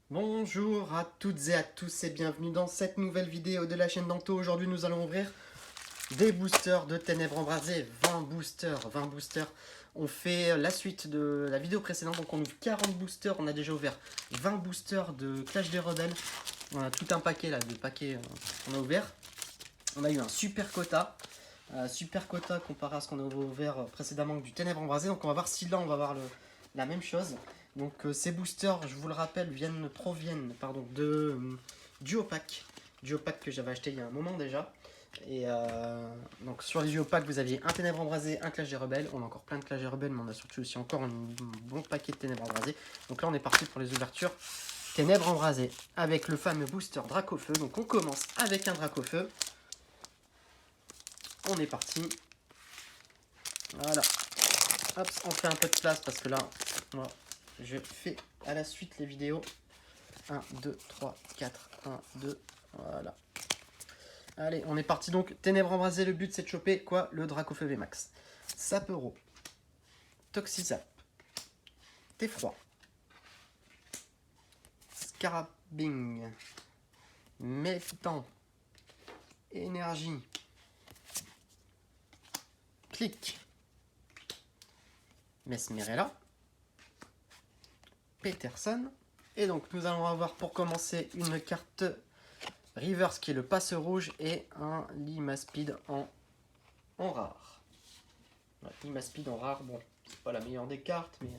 Bonjour à toutes et à tous et bienvenue dans cette nouvelle vidéo de la chaîne Danto. Aujourd'hui nous allons ouvrir des boosters de Ténèbres Embrasées, 20 boosters, 20 boosters. On fait la suite de la vidéo précédente, donc on ouvre 40 boosters, on a déjà ouvert 20 boosters de Clash des Rebelles. On a tout un paquet là, de paquets qu'on a ouvert. On a eu un super quota comparé à ce qu'on a ouvert précédemment du Ténèbres Embrasées. Donc on va voir si là on va avoir la même chose. Donc ces boosters, je vous le rappelle, proviennent de Duopack que j'avais acheté il y a un moment déjà. Et donc sur les Duopack, vous aviez un Ténèbres Embrasées, un Clash des Rebelles. On a encore plein de Clash des Rebelles, mais on a surtout aussi encore un bon paquet de Ténèbres Embrasées. Donc là on est parti pour les ouvertures Ténèbres Embrasées avec le fameux booster Dracofeu. Donc on commence avec un Dracofeu. On est parti. Voilà. Hop, on fait un peu de place parce que là, moi, je fais à la suite les vidéos. 1, 2, 3, 4, 1, 2, voilà. Allez, on est parti donc. Ténèbres Embrasées, le but c'est de choper quoi? Le Dracofeu VMAX. Sapero. Toxizap. Teffroi. Scarabing. Méfitant. Énergie. Clic. Mesmerella. Peterson. Et donc nous allons avoir pour commencer une carte Reverse qui est le passe rouge et un Limaspide en rare. Ouais, Limaspide en rare, bon, c'est pas la meilleure des cartes, mais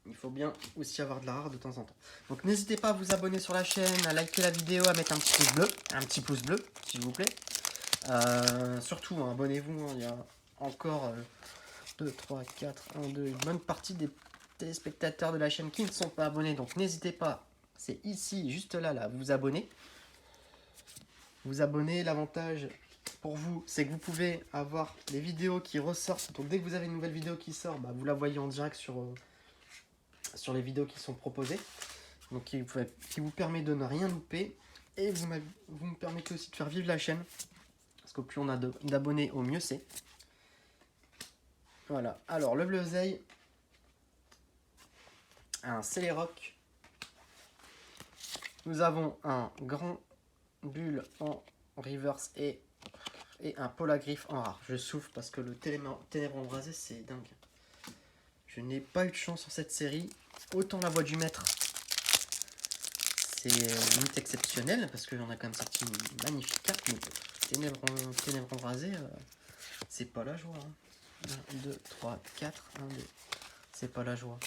il faut bien aussi avoir de la rare de temps en temps. Donc n'hésitez pas à vous abonner sur la chaîne, à liker la vidéo, à mettre un petit pouce bleu, s'il vous plaît. Surtout, hein, abonnez-vous, hein, il y a encore 2, 3, 4, 1, 2, une bonne partie des téléspectateurs de la chaîne qui ne sont pas abonnés, donc n'hésitez pas, c'est ici, juste là, vous abonner. Vous abonner, l'avantage pour vous, c'est que vous pouvez avoir les vidéos qui ressortent. Donc dès que vous avez une nouvelle vidéo qui sort, bah, vous la voyez en direct sur les vidéos qui sont proposées. Donc qui vous permet de ne rien louper. Et vous me permettez aussi de faire vivre la chaîne. Parce qu'au plus on a d'abonnés, au mieux c'est. Voilà. Alors le Bleuzeil, un Céléroc. Nous avons un Grand Bulle en reverse et un Polagriff en rare. Je souffle parce que le Ténèbres Embrasées, c'est dingue. Je n'ai pas eu de chance sur cette série. Autant la voix du maître, c'est limite exceptionnel parce qu'on a quand même sorti une magnifique carte. Mais Ténèbres Embrasées, c'est pas la joie. 1, 2, 3, 4, 1, 2. C'est pas la joie.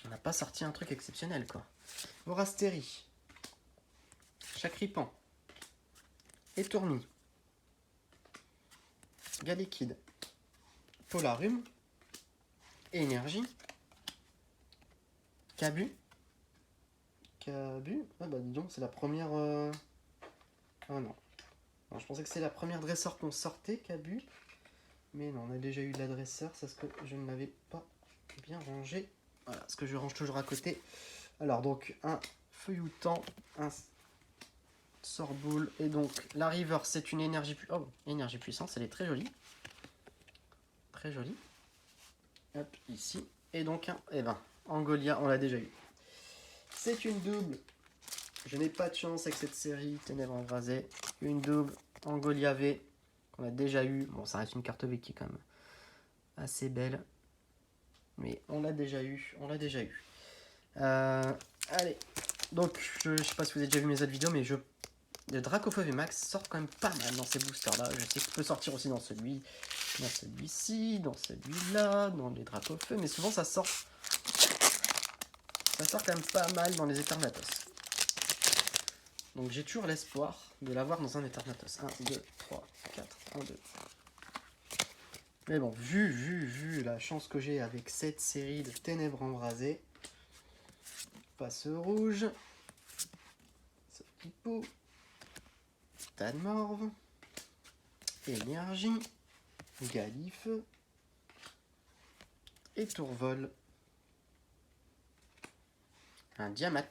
On n'a pas sorti un truc exceptionnel, quoi. Vorastérie. Chacripan. Étourmi. Galekid. Polarum. Énergie. Cabu. Ah bah dis donc, c'est la première... Ah non. Non. Je pensais que c'est la première dresseur qu'on sortait, Cabu. Mais non, on a déjà eu de la dresseur, c'est ce que je ne l'avais pas bien rangé. Voilà, ce que je range toujours à côté. Alors donc, un Feuilloutant, un Sorboule, et donc la River, c'est une énergie puissante, elle est très jolie. Très jolie. Hop, ici. Et donc un, Angolia, on l'a déjà eu. C'est une double. Je n'ai pas de chance avec cette série, Ténèbres Embrasées. Une double Angolia V, qu'on a déjà eu. Bon, ça reste une carte V qui est quand même assez belle. Mais on l'a déjà eu, allez, donc je sais pas si vous avez déjà vu mes autres vidéos, mais le Dracofeu VMAX sort quand même pas mal dans ces boosters là. Je sais qu'il peut sortir aussi dans celui-ci, dans celui-là, dans les Dracofeu, mais souvent ça sort quand même pas mal dans les Eternatus. Donc j'ai toujours l'espoir de l'avoir dans un Eternatus. 1, 2, 3, 4, 1, 2. Mais bon, vu la chance que j'ai avec cette série de Ténèbres Embrasées, passe rouge, ce petit pot, Tadmorve, énergie, Galifeu, et Tourvol, un Diamat.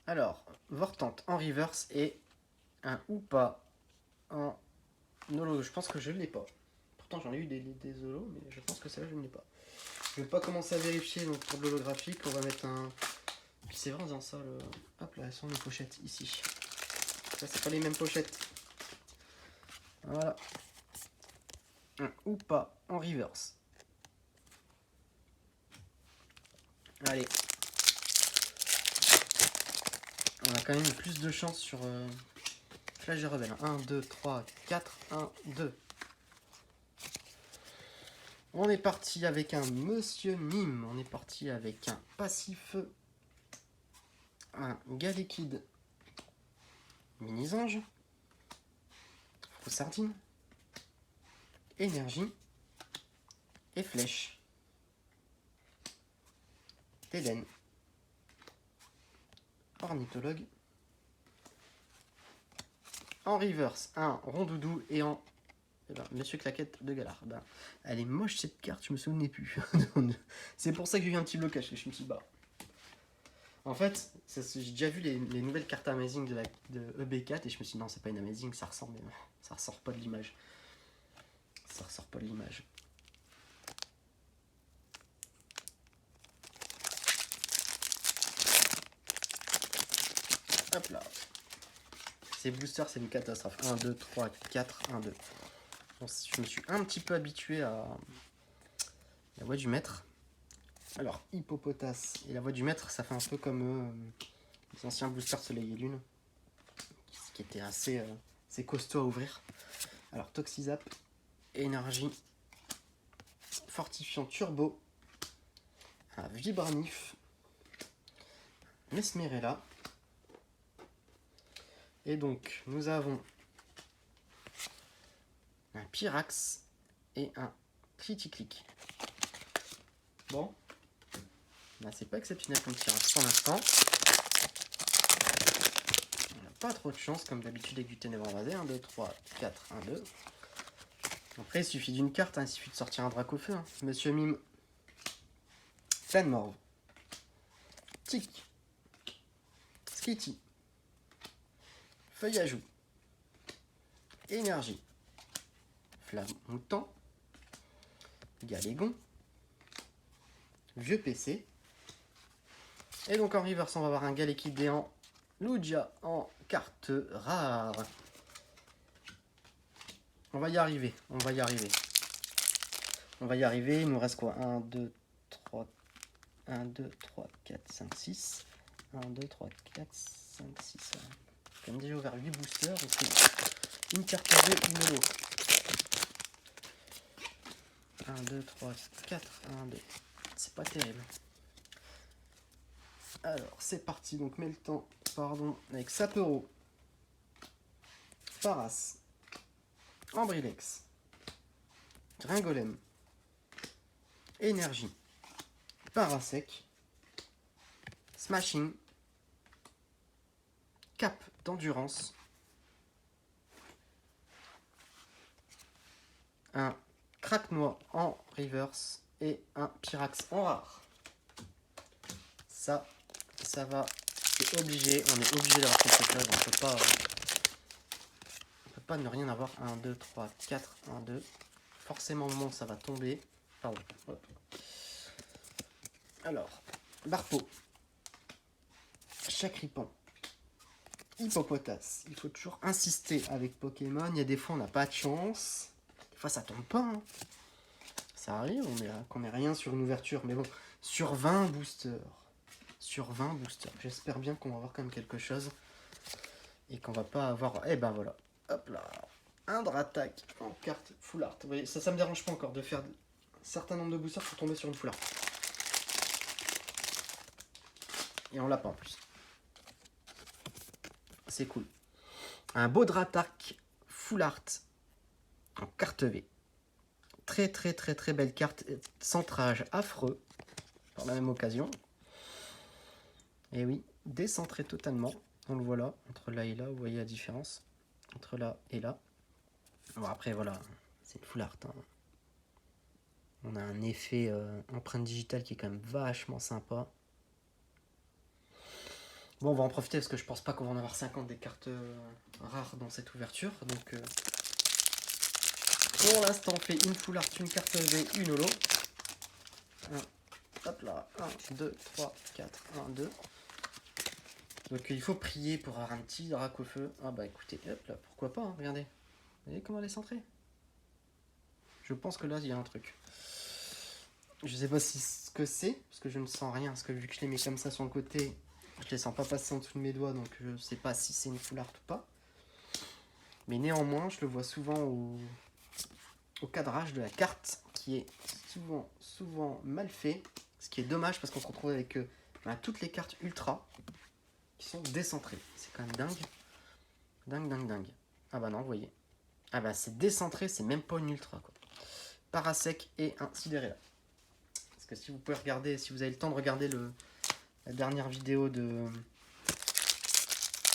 Alors, Vortante en reverse et un Oupa en holo. Je pense que je ne l'ai pas. Pourtant j'en ai eu des holos, mais je pense que celle-là je ne l'ai pas. Je vais pas commencer à vérifier donc pour de l'holographique. On va mettre un... Puis c'est vrai en faisant ça, le... hop là, elles sont les pochettes ici. Ça, c'est pas les mêmes pochettes. Voilà. Ou pas, en reverse. Allez. On a quand même plus de chance sur Flash des Rebelles. 1, 2, 3, 4, 1, 2. On est parti avec un Monsieur Mime. On est parti avec un Passif. Un Galekid. Mini-Ange. Sardine. Énergie. Et Flèche. Téden. Ornithologue. En reverse, un Rondoudou et en Monsieur Claquette de Galar. Ben, elle est moche cette carte, je me souvenais plus. C'est pour ça que j'ai eu un petit blocage, je me suis dit bah. En fait, j'ai déjà vu les nouvelles cartes Amazing de EB4 et je me suis dit non, c'est pas une Amazing, ça ressemble, mais non, ça ressort pas de l'image. Ça ressort pas de l'image. Hop là. Ces boosters, c'est une catastrophe. 1, 2, 3, 4, 1, 2. Bon, je me suis un petit peu habitué à la voix du maître. Alors, Hippopotas et la voix du maître, ça fait un peu comme les anciens boosters Soleil et Lune, qui étaient assez costaud à ouvrir. Alors, Toxizap, Énergie, Fortifiant Turbo, un Vibranif, Mesmerella. Et donc, nous avons un Pyrax et un Criticlic. Bon, ben, c'est pas exceptionnel comme Pyrax pour l'instant. On n'a pas trop de chance, comme d'habitude avec du Ténèbres Embrasé. 1, 2, 3, 4, 1, 2. Après, il suffit d'une carte, hein, il suffit de sortir un Dracofeu. Hein. Monsieur Mime, Pleine Morve, Tic, Skitty, Feuille à Joue, Énergie, Flamme Moutant, Galégon, Vieux PC. Et donc en reverse, on va avoir un Galekid en Lugia en carte rare. On va y arriver, on va y arriver. On va y arriver, il nous reste quoi? 1, 2, 3, 1, 2, 3, 4, 5, 6. 1, 2, 3, 4, 5, 6. J'ai quand même déjà ouvert 8 boosters. Une carte à 2, une holo. 1, 2, 3, 4, 1, 2. C'est pas terrible. Alors, c'est parti. Donc, mets le temps, pardon, avec Sapero, Paras, Ambrilex, Gringolem, Énergie, Parasec, Smashing, Cap d'endurance, un Craque-Noix en reverse et un Pyrax en rare. Ça va, c'est obligé, on est obligé d'avoir quelque chose, on peut pas ne rien avoir. 1, 2, 3, 4, 1, 2. Forcément, au moment où ça va tomber. Pardon. Hop. Alors, Barpo, Chacripan, Hippopotas. Il faut toujours insister avec Pokémon. Il y a des fois, on n'a pas de chance. Des fois, ça tombe pas. Hein. Ça arrive, qu'on n'ait rien sur une ouverture. Mais bon, sur 20 boosters. Sur 20 boosters. J'espère bien qu'on va avoir quand même quelque chose. Et qu'on va pas avoir... Eh ben voilà. Hop là. Un Dratak en carte full art. Vous voyez, ça me dérange pas encore de faire un certain nombre de boosters pour tomber sur une full art. Et on l'a pas en plus. C'est cool. Un beau Dratak full art en carte V. Très belle carte. Centrage affreux. Par la même occasion. Et oui, décentré totalement. On le voit là. Entre là et là, vous voyez la différence. Entre là et là. Bon, après, voilà. C'est une full art. Hein. On a un effet empreinte digitale qui est quand même vachement sympa. Bon, on va en profiter parce que je pense pas qu'on va en avoir 50 des cartes rares dans cette ouverture. Donc, pour l'instant, on fait une full art, une carte V, une holo. 1, 2, 3, 4, 1, 2. Donc il faut prier pour avoir un petit drac au feu. Ah bah écoutez, hop là, pourquoi pas, hein, regardez. Vous voyez comment elle est centrée? Je pense que là, il y a un truc. Je sais pas ce que c'est, parce que je ne sens rien, parce que vu que je les mets comme ça sur le côté, je les sens pas passer en dessous de mes doigts, donc je sais pas si c'est une full art ou pas. Mais néanmoins, je le vois souvent au cadrage de la carte, qui est souvent mal fait, ce qui est dommage, parce qu'on se retrouve avec toutes les cartes ultra qui sont décentrées. C'est quand même dingue. Dingue. Ah bah non, vous voyez. Ah bah c'est décentré, c'est même pas une ultra, quoi. Parasec et un Sidérella. Parce que si vous pouvez regarder, si vous avez le temps de regarder la dernière vidéo de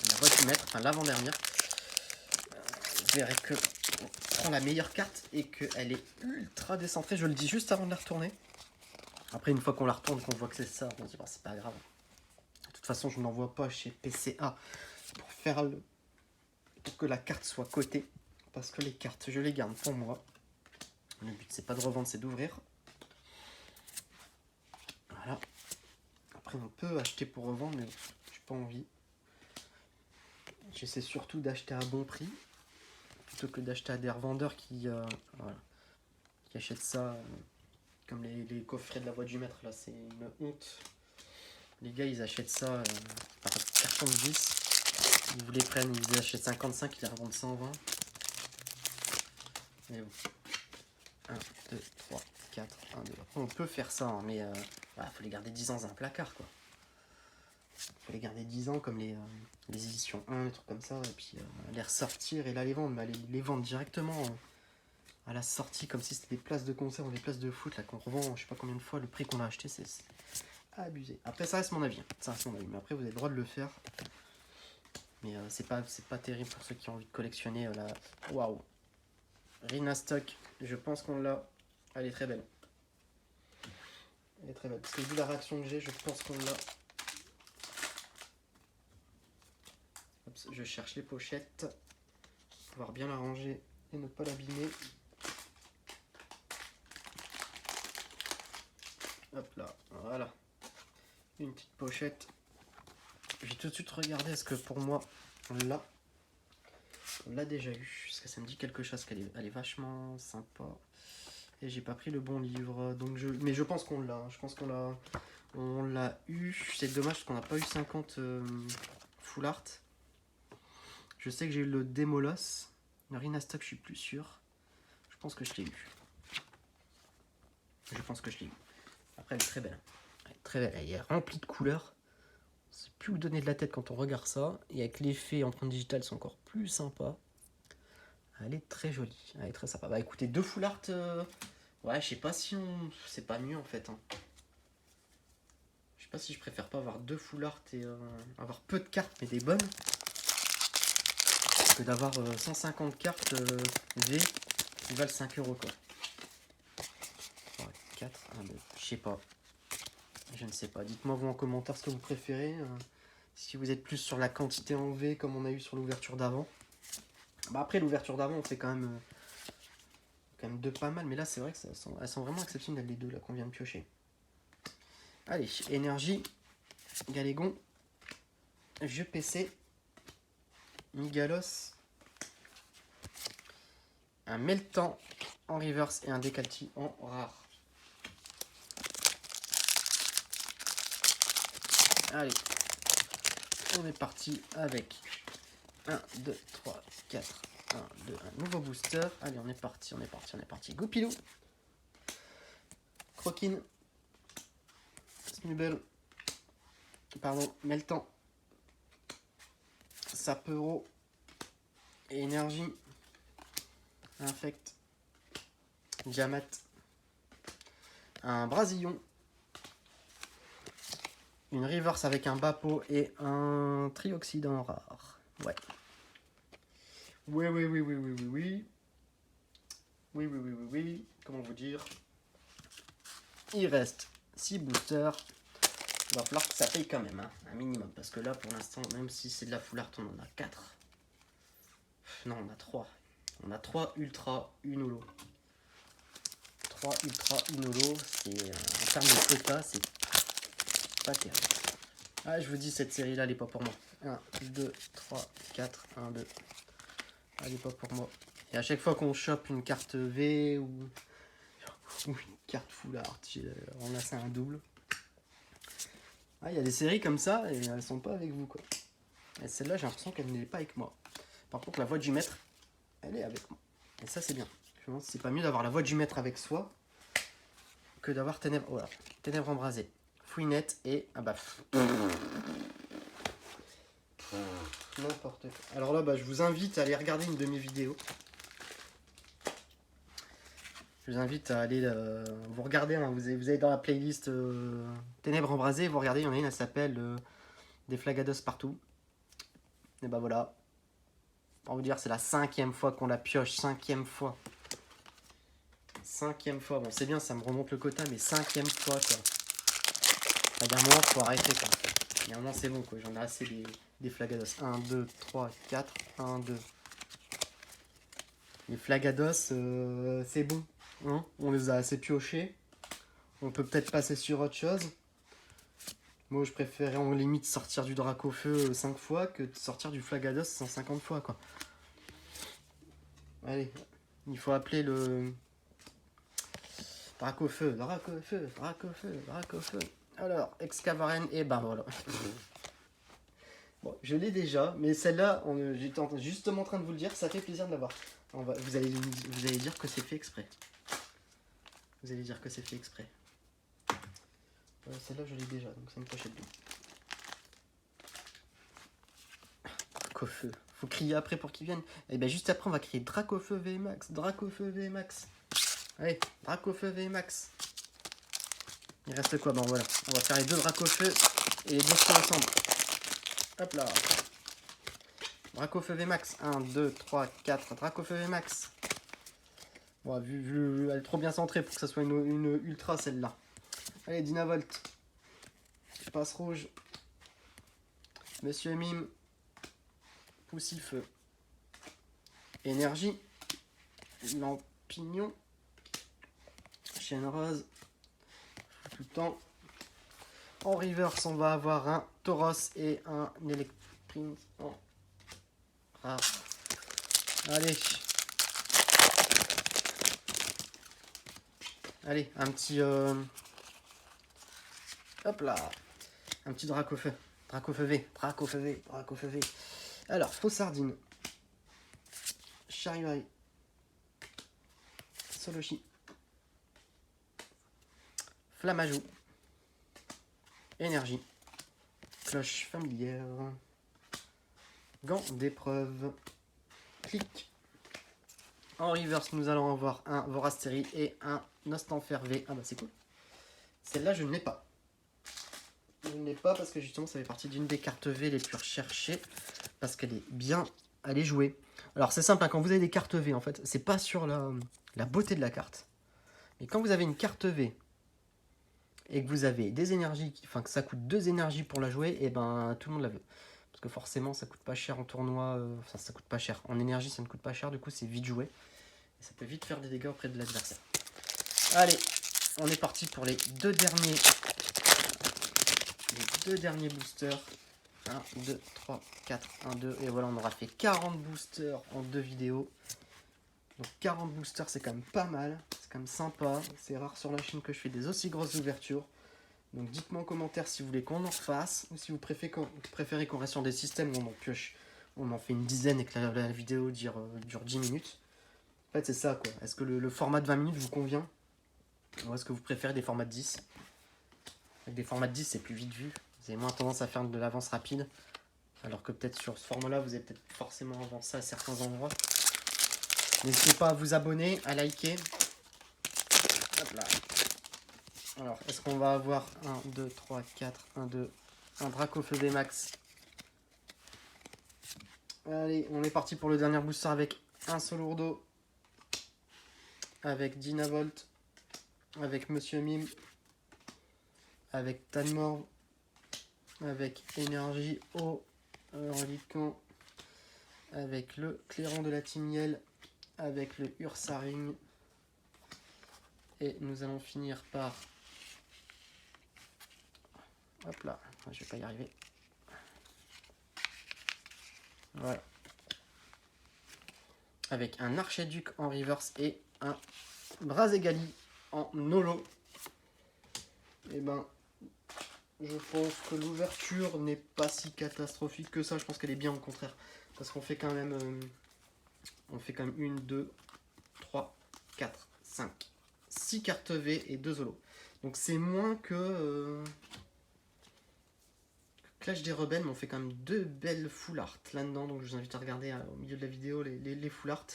la boîte du maître, enfin l'avant-dernière, vous verrez que on prend la meilleure carte et qu'elle est ultra décentrée. Je le dis juste avant de la retourner. Après, une fois qu'on la retourne, qu'on voit que c'est ça, on se dit, bah, c'est pas grave. De toute façon, je n'envoie pas chez PCA pour que la carte soit cotée. Parce que les cartes, je les garde pour moi. Le but, c'est pas de revendre, c'est d'ouvrir. Voilà. Après, on peut acheter pour revendre, mais j'ai pas envie. J'essaie surtout d'acheter à bon prix, plutôt que d'acheter à des revendeurs qui achètent ça, comme les coffrets de la boîte du maître, là, c'est une honte. Les gars, ils achètent ça par carton de 10. Ils vous les prennent, ils les achètent 55, ils les revendent 120. Mais bon. 1, 2, 3, 4, 1, 2. Après, on peut faire ça, hein, mais faut les garder 10 ans dans un placard, quoi. Faut les garder 10 ans comme les éditions 1, des trucs comme ça, et puis les ressortir et là les vendre, mais les vendre directement à la sortie, comme si c'était des places de concert ou des places de foot, là qu'on revend, je sais pas combien de fois, le prix qu'on a acheté, c'est abusé. Après, ça reste mon avis, mais après vous avez le droit de le faire. Mais c'est pas terrible pour ceux qui ont envie de collectionner la... Waouh! Rina Stock, je pense qu'on l'a. Elle est très belle. Elle est très belle. Parce que vu la réaction que j'ai, je pense qu'on l'a. Je cherche les pochettes. Pour pouvoir bien la ranger et ne pas l'abîmer. Hop là, voilà. Une petite pochette. J'ai tout de suite regardé, est-ce que pour moi, on l'a déjà eu. Parce que ça me dit quelque chose, elle est vachement sympa. Et j'ai pas pris le bon livre. Donc mais je pense qu'on l'a. Je pense on l'a eu. C'est dommage parce qu'on n'a pas eu 50 full art. Je sais que j'ai eu le Démolos. Le Rina Stock, je suis plus sûr. Je pense que je l'ai eu. Après, elle est très belle. Elle est remplie de couleurs. On ne sait plus où donner de la tête quand on regarde ça. Et avec l'effet empreinte digitale, c'est encore plus sympa. Elle est très jolie. Elle est très sympa. Bah écoutez, 2 full art. Ouais, je sais pas si c'est pas mieux en fait. Hein. Je sais pas si je préfère pas avoir 2 full art et avoir peu de cartes mais des bonnes. Que d'avoir 150 cartes V qui valent 5 € quoi. 3, 4, 1, 2. Je sais pas. Je ne sais pas. Dites-moi vous en commentaire ce que vous préférez. Si vous êtes plus sur la quantité en V comme on a eu sur l'ouverture d'avant. Bah après l'ouverture d'avant on fait quand même de pas mal. Mais là c'est vrai que elles sont vraiment exceptionnelles les deux là qu'on vient de piocher. Allez, énergie, Galégon, jeu PC, Migalos, un Meltan en reverse et un Decalti en rare. Allez, on est parti avec 1, 2, 3, 4, 1, 2, un nouveau booster. Allez, on est parti. Goupilou, Croquine, Snubble, pardon, Meltan, Sapero, Énergie, Infect, Diamat, un Brasillon, une Reverse avec un Bapo et un Trioxydant rare. Ouais. Oui. Comment vous dire? Il reste 6 boosters. Il va falloir que ça paye quand même, hein, un minimum. Parce que là, pour l'instant, même si c'est de la full art, on en a 4. Non, on a 3. On a 3 ultra, une holo. 3 ultra, une holo. C'est en termes de quota, c'est pas terrible. Ah, je vous dis, cette série-là, elle est pas pour moi. 1, 2, 3, 4, 1, 2. Elle est pas pour moi. Et à chaque fois qu'on chope une carte V ou une carte full art, on a ça un double. Ah, il y a des séries comme ça et elles sont pas avec vous, quoi. Et celle-là, j'ai l'impression qu'elle n'est pas avec moi. Par contre, la voix du maître, elle est avec moi. Et ça, c'est bien. Je me demande si c'est pas mieux d'avoir la voix du maître avec soi que d'avoir Ténèbres. Voilà. Ténèbres embrasées. Fouinette et. Ah bah. N'importe quoi. Alors là, bah, je vous invite à aller regarder une de mes vidéos. Je vous invite à aller vous regarder. Hein, vous avez dans la playlist Ténèbres embrasées. Vous regardez, il y en a une, elle s'appelle Des flagados partout. Et bah voilà. Pour vous dire, c'est la 5e fois qu'on la pioche. 5e fois. 5e fois. Bon, c'est bien, ça me remonte le quota, mais 5e fois, quoi. Il y a un moment, faut arrêter, quoi. Il y a un moment, c'est bon, quoi. J'en ai assez des flagados. 1, 2, 3, 4. 1, 2. Les flagados, c'est bon. Hein, on les a assez piochés. On peut peut-être passer sur autre chose. Moi, je préférais en limite sortir du Dracofeu 5 fois que de sortir du Flagados 150 fois, quoi. Allez, il faut appeler le Dracofeu, Dracofeu, Dracofeu, Dracofeu. Alors, Excavaren, et ben voilà. Bon, je l'ai déjà, mais celle-là, j'étais justement en train de vous le dire, ça fait plaisir de l'avoir. Vous allez dire que c'est fait exprès. Vous allez dire que c'est fait exprès. Celle-là, je l'ai déjà, donc ça me cachait bien. Dracofeu. Faut crier après pour qu'ils viennent. Et bien juste après, on va crier Dracofeu VMAX. Dracofeu VMAX. Allez, Dracofeu VMAX. Il reste quoi? Bon, voilà. On va faire les deux Dracofeu et les deux ensemble. Hop là. Dracofeu VMAX. 1, 2, 3, 4. Dracofeu VMAX. Bon, vu, elle est trop bien centrée pour que ça soit une ultra celle-là. Allez, Dynavolt. Passe rouge. Monsieur Mime. Poussifeu. Énergie. Lampignon. Chaîne rose. Tout le temps. En reverse, on va avoir un Tauros et un Electrin en rare. Allez. Allez, un petit... Hop là. Un petit Dracofeu. Dracofeu V. Dracofeu V. Dracofeu V. Alors, faux sardine. Charivari. Solochi. Flammajou. Énergie. Cloche familière. Gants d'épreuve. Clic. En reverse, nous allons avoir un Vorasteri et un Nostanfer V. Ah bah c'est cool. Celle-là, je ne l'ai pas. Je ne l'ai pas parce que justement, ça fait partie d'une des cartes V les plus recherchées. Parce qu'elle est bien à les jouer. Alors c'est simple, hein, quand vous avez des cartes V, en fait, c'est pas sur la beauté de la carte. Mais quand vous avez une carte V et que vous avez des énergies, enfin que ça coûte 2 énergies pour la jouer, et ben tout le monde la veut. Parce que forcément ça coûte pas cher en tournoi, enfin ça coûte pas cher. En énergie ça ne coûte pas cher, du coup c'est vite joué. Et ça peut vite faire des dégâts auprès de l'adversaire. Allez, on est parti pour les deux derniers boosters. 1, 2, 3, 4, 1, 2. Et voilà, on aura fait 40 boosters en 2 vidéos. Donc 40 boosters, c'est quand même pas mal. C'est quand même sympa. C'est rare sur la chaîne que je fais des aussi grosses ouvertures. Donc dites-moi en commentaire si vous voulez qu'on en fasse. Ou si vous préférez qu'on reste sur des systèmes où on en pioche. On en fait une dizaine et que la vidéo dure 10 minutes. En fait, c'est ça, quoi. Est-ce que le format de 20 minutes vous convient? Ou est-ce que vous préférez des formats de 10? Avec des formats de 10, c'est plus vite vu. Vous avez moins tendance à faire de l'avance rapide. Alors que peut-être sur ce format-là, vous avez peut-être forcément avancé à certains endroits. N'hésitez pas à vous abonner, à liker. Hop là. Alors, est-ce qu'on va avoir 1, 2, 3, 4, 1, 2, un Dracofeu VMAX. Allez, on est parti pour le dernier booster avec un Solourdo. Avec Dynavolt. Avec Monsieur Mime. Avec Tanmor. Avec Énergie Eau. Reliquant. Avec le Clairon de la Timiel. Avec le Ursaring. Et nous allons finir par Hop là, je vais pas y arriver. Voilà. Avec un Archiduc en reverse et un Brazegali en holo. Et ben, je pense que l'ouverture n'est pas si catastrophique que ça. Je pense qu'elle est bien au contraire. Parce qu'on fait quand même... on fait quand même 1, 2, 3, 4, 5, 6 cartes V et 2 holos. Donc c'est moins que Clash des Rebelles, mais on fait quand même 2 belles full art là-dedans. Donc je vous invite à regarder au milieu de la vidéo les full art.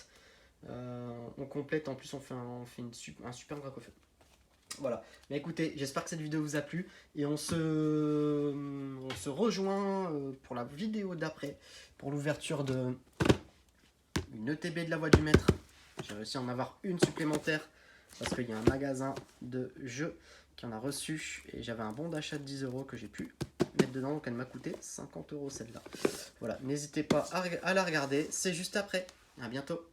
On complète, en plus on fait un super Dracofeu. Voilà, mais écoutez, j'espère que cette vidéo vous a plu et on se rejoint pour la vidéo d'après, pour l'ouverture de une ETB de la Voix du Maître. J'ai réussi à en avoir une supplémentaire parce qu'il y a un magasin de jeux qui en a reçu et j'avais un bon d'achat de 10 € que j'ai pu mettre dedans, donc elle m'a coûté 50 € celle-là. Voilà, n'hésitez pas à la regarder, c'est juste après. À bientôt.